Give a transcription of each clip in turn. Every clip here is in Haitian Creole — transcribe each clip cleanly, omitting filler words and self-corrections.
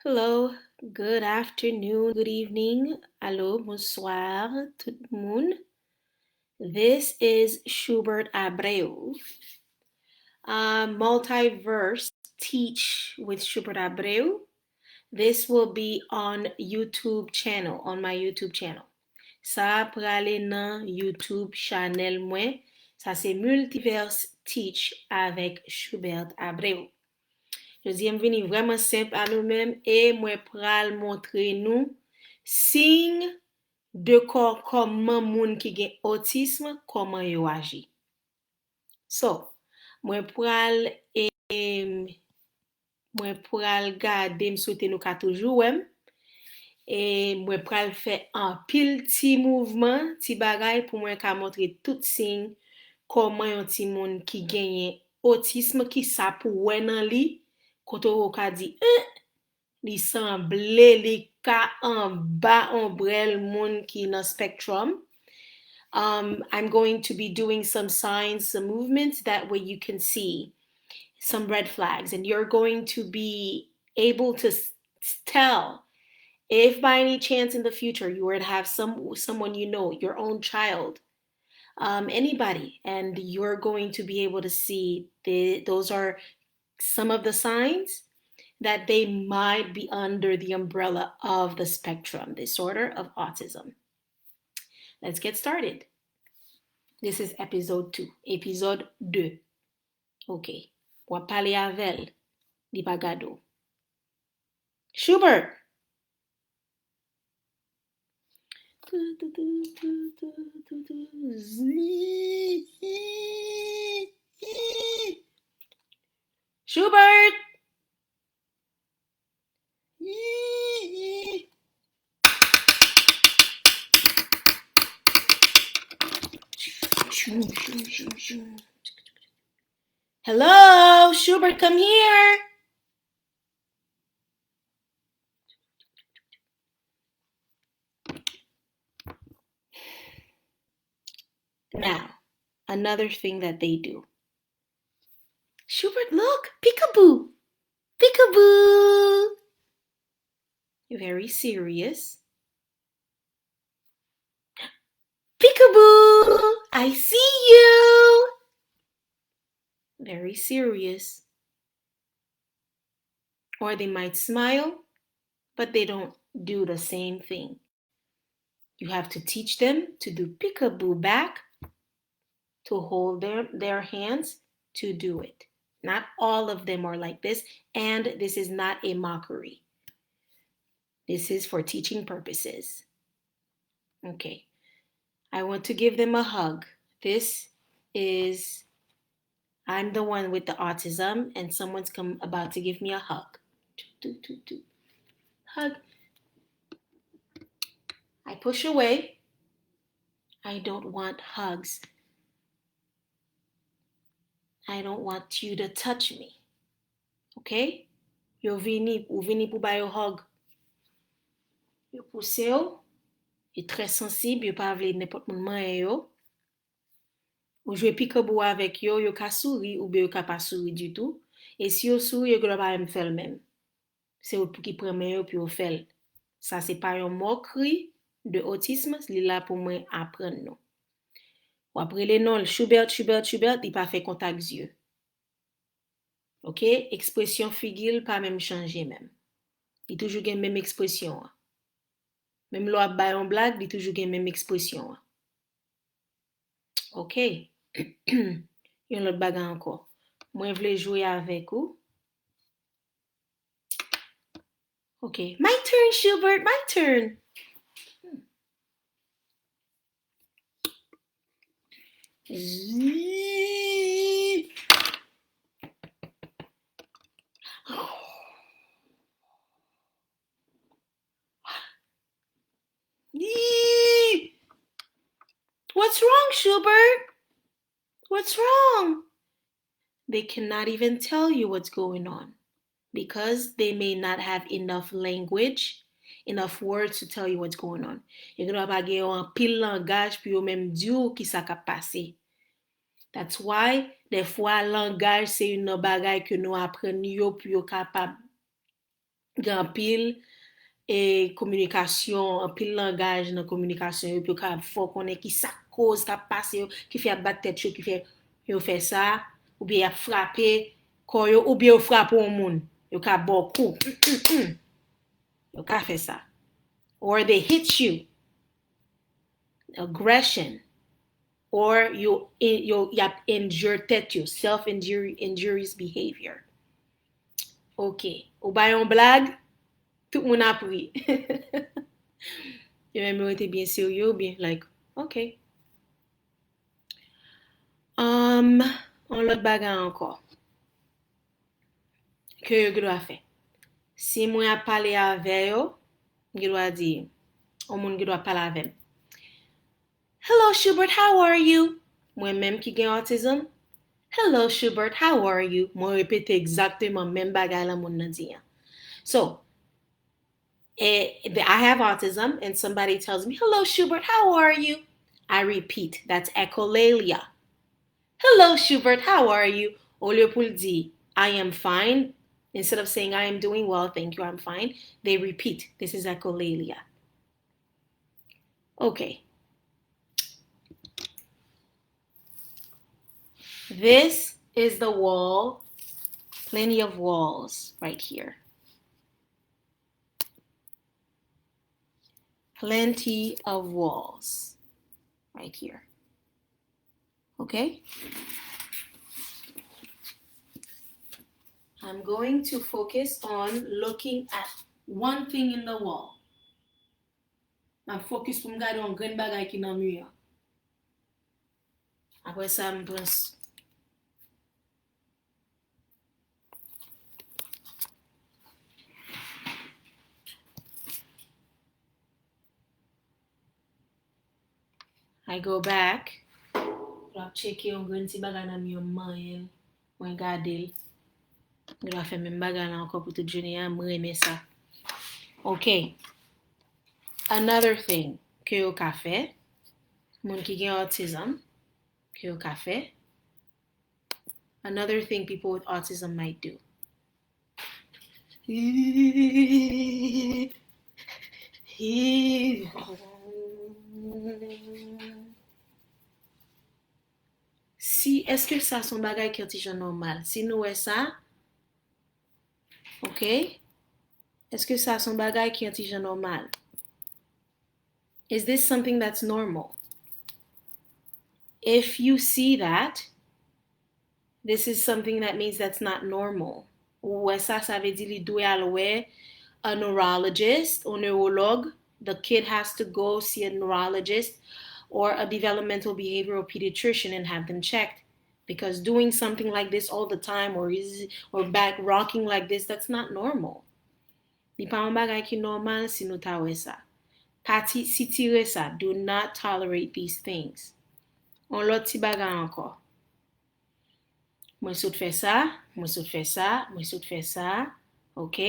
Hello, good afternoon, good evening. Allô, bonsoir, tout le monde. This is Schubert Abreu. Multiverse Teach with Schubert Abreu. This will be on YouTube channel, on my YouTube channel. Ça prale nan YouTube channel mwen. Ça c'est Multiverse Teach avec Schubert Abreu. Je dis, m vini vraiment simple à nous-mêmes et moi pral montrer nous signe de corps comment moun qui gen autisme, comment yo agi. So, moi pral gade m souhaite nous ka toujou wèm et moi pral fait un pile ti mouvement, ti bagay pour moi ka montrer tout signe comment yon ti moun qui genye autisme qui sa pou wè nan li. Koto ou ka di, li semble li ka en bas ombrel moun ki nan spectrum. I'm going to be doing some signs, some movements, that way you can see some red flags. And you're going to be able to tell if by any chance in the future you were to have someone you know, your own child, anybody, and you're going to be able to see those are some of the signs that they might be under the umbrella of the spectrum disorder of autism. Let's get started. This is episode 2. Episode 2. Ok. Wap pale avel. Di pa gado. Schubert! Schubert! Hello, Schubert, come here. Now, another thing that they do. Schubert, look, peekaboo. Peekaboo. Very serious. Peekaboo, I see you. Very serious. Or they might smile, but they don't do the same thing. You have to teach them to do peekaboo back, to hold their hands, to do it. Not all of them are like this, and this is not a mockery. This is for teaching purposes. Okay. I want to give them a hug. I'm the one with the autism, and someone's about to give me a hug. Hug. I push away. I don't want hugs. I don't want you to touch me. Okay? Ou vini pou ba yo hug. Yo pousse yo. Yo très sensible, yo pa vle n'importe moun manye yo. Ou jwe peekaboo avec yo, yo ka souri ou be yo ka pa souri du tout. Et si yo souri, yo gwa pa m fel même. C'est ou pou ki preme yo puis yo fel. Ça c'est pas un mokri de autisme, li la pou mwen aprann nou. Ou apre le non, Schubert, li pa fe kontak zye. Ok? Ekspresyon figil pa même chanje même. Li toujou gen même ekspresyon. Même lo ap bayon blag, li toujou gen même ekspresyon. Ok? Yon lot bagan anko. Mwen vle jouer avec ou. Ok. My turn, Schubert, my turn. What's wrong, Schubert? What's wrong? They cannot even tell you what's going on because they may not have enough language, enough words to tell you what's going on. Yo gwa pa gen yon pile langage puis yo même di ou ki sa ka pase. That's why, des fois, langage, c'est une bagay que nous apprenons yo pour yo capable gan pile et communication, un pile langage dans communication yo pour capable faut connaître qui ça cause qui passe yo, qui fait battre tête yo, qui fait yo fait ça ou bien y a frappé ko yo ou bien yo frappe un moun. Yo ka bon coup. Yo ka fait ça. Or they hit you. Aggression. Or you have injured tête yo, self-injurious behavior. OK. Ou ba yon blague, tout moun a pris. Yo même été bien sérieux, bien like, OK. On l'autre bagage encore. Que yo doit faire. Si moi a parlé avec yo, je dois dire, on moun doit parler avec. Hello Schubert, how are you? Moi même qui gen autism. Hello Schubert, how are you? Moi répéter exactement même bagay la moun nan di. So, I have autism and somebody tells me, hello Schubert, how are you? I repeat, that's echolalia. Hello Schubert, how are you? Au lieu pour dire, I am fine, instead of saying I am doing well, thank you, I'm fine, they repeat. This is echolalia. Okay. This is the wall, plenty of walls right here. Plenty of walls right here. Okay? I'm going to focus on looking at one thing in the wall. I'm focused pour m'garder un grand bagay qui nan mur. Après ça, m'prends I go back. I'll check yon grand ti bagay nan mur man, mwen gade. Je vais faire même bagay là encore pour toute journée, moi aimer ça. Okay. Another thing que yo ka fait, moun ki gen autism, que yo ka fait. Another thing people with autism might do. Si, est-ce que ça son bagay qui est normal? Si nous est ça, ok? Est-ce que ça son bagay qui est normal? Is this something that's normal? If you see that, this is something that means that's not normal. Ou ça veut dire li doit aller a neurologist or neurologue. The kid has to go see a neurologist or a developmental behavioral pediatrician and have them checked. Because doing something like this all the time or back rocking like this, that's not normal. Li pa un bagay ki normal si nou ta we sa. Pati si tire sa, do not tolerate these things. On lot ti bagay encore. Mwen sot fè ça, mwen sot fè ça, mwen sot fè ça. OK?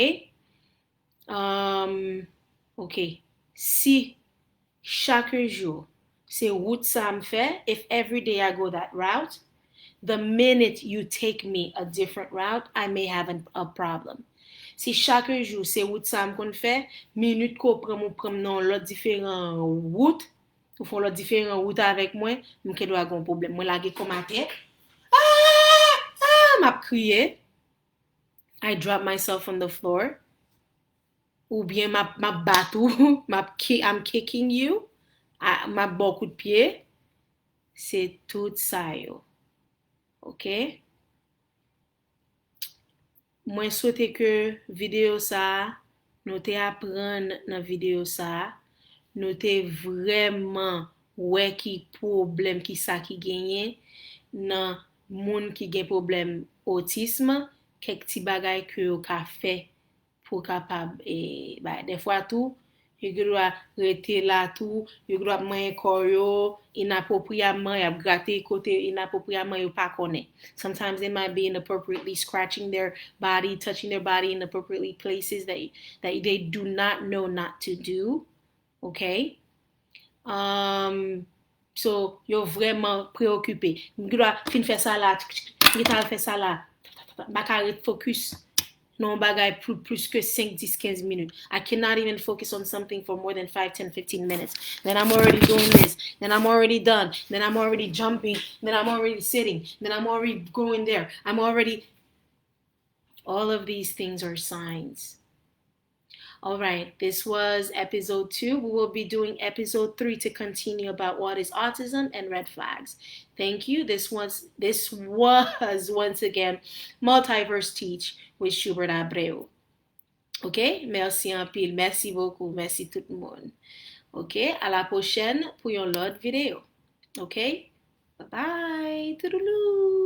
OK. Si chaque jour, c'est route ça me fait, if every day I go that route, the minute you take me a different route, I may have a problem. Si chaque jour, c'est route ça me kon fait, minute ko prend non l'autre différent route, ou font l'autre différent route avec moi, m'ke doit gon problème. Moi la ge komate. M'a crié. I drop myself on the floor. Ou bien ma batou, I'm kicking you. Ma bon coup de pied. C'est tout ça yo. OK? Moi souhaite que vidéo ça, nous te apprendre dans vidéo ça, nous te vraiment ouais qui problème qui ça qui gagne dans moun qui gen problème autisme, quelques petits bagay que yo ka fait pour capable et des fois tout yo doit rester là tout, yo doit manger corps yo inappropriément, y a gratter côté inappropriément yo pas connaît. Sometimes they might be inappropriately scratching their body, touching their body in inappropriately places that they do not know not to do. Okay? So, yo vraiment préoccupé. Mwen doit fin fè ça là, mwen tal fè ça là. Baka ret focus. Non bagay plus que 5, 10, 15 minutes. I cannot even focus on something for more than 5, 10, 15 minutes. Then I'm already doing this. Then I'm already done. Then I'm already jumping. Then I'm already sitting. Then I'm already going there. All of these things are signs. All right, this was episode 2. We will be doing episode 3 to continue about what is autism and red flags. Thank you. This was once again Multiverse Teach with Schubert Abreu. Ok? Merci en pile. Merci beaucoup. Merci tout le monde. Ok? À la prochaine pour une autre vidéo. Ok? Bye bye. Toodaloo.